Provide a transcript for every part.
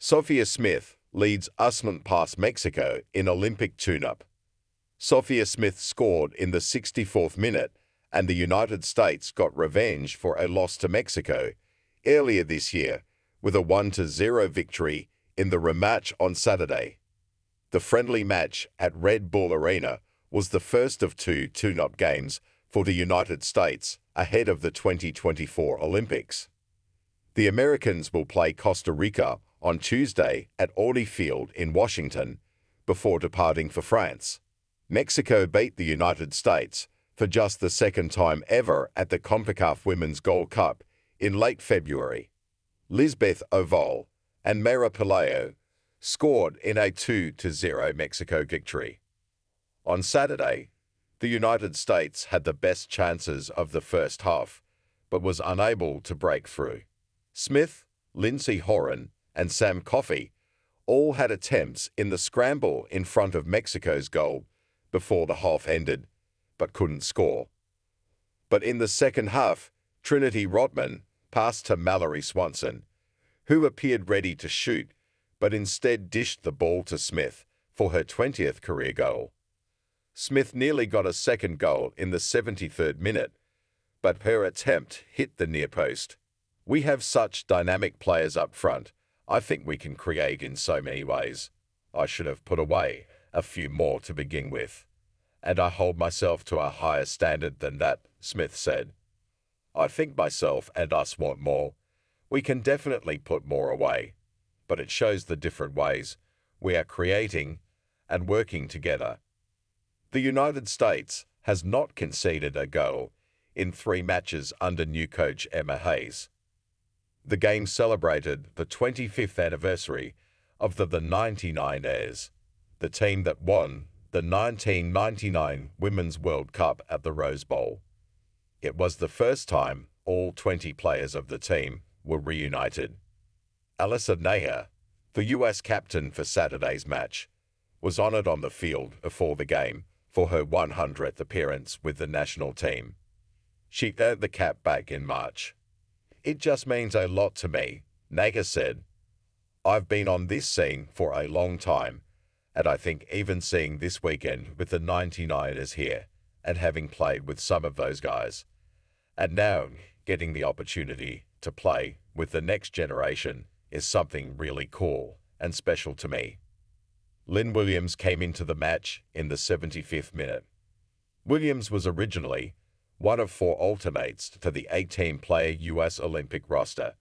Sophia Smith leads Uswnt past Mexico in Olympic Tuneup. Sophia Smith scored in the 64th minute, and the United States got revenge for a loss to Mexico earlier this year with a 1-0 victory in the rematch on Saturday. The friendly match at Red Bull Arena was the first of two Tuneup games for the United States ahead of the 2024 Olympics. The Americans will play Costa Rica on Tuesday at Audi Field in Washington before departing for France. Mexico beat the United States for just the second time ever at the Concacaf Women's Gold Cup in late February. Lizbeth Ovalle and Mayra Pelayo scored in a 2-0 Mexico victory. On Saturday, the United States had the best chances of the first half, but was unable to break through. Smith, Lindsey, Horan, and Coffey all had attempts in the scramble in front of Mexico's goal before the half ended, but couldn't score. But in the second half, Trinity Rodman passed to Mallory Uswnt, who appeared ready to shoot, but instead dished the ball to Smith for her 20th career goal. Smith nearly got a second goal in the 73rd minute, but her attempt hit the near post. We have such dynamic players up front. I think we can create in so many ways. I should have put away a few more to begin with, and I hold myself to a higher standard than that, Smith said. I think myself and us want more. We can definitely put more away, but it shows the different ways we are creating and working together. The United States has not conceded a goal in 3 matches under new coach Emma Hayes. The game celebrated the 25th anniversary of the 99ers, the team that won the 1999 Women's World Cup at the Rose Bowl. It was the first time all 20 players of the team were reunited. Alyssa Naeher, the U.S. captain for Saturday's match, was honored on the field before the game for her 100th appearance with the national team. She earned the cap back in March. It just means a lot to me, Naeher said. I've been on this scene for a long time, and I think even seeing this weekend with the 99ers here and having played with some of those guys, and now getting the opportunity to play with the next generation is something really cool and special to me. Lynn Williams came into the match in the 75th minute. Williams was originally one of 4 alternates to the 18-player U.S. Olympic roster,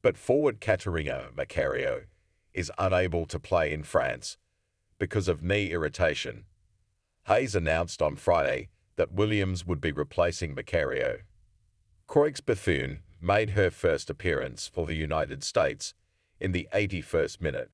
but forward Caterina Macario is unable to play in France because of knee irritation. Hayes announced on Friday that Williams would be replacing Macario. Croix Bethune made her first appearance for the United States in the 81st minute.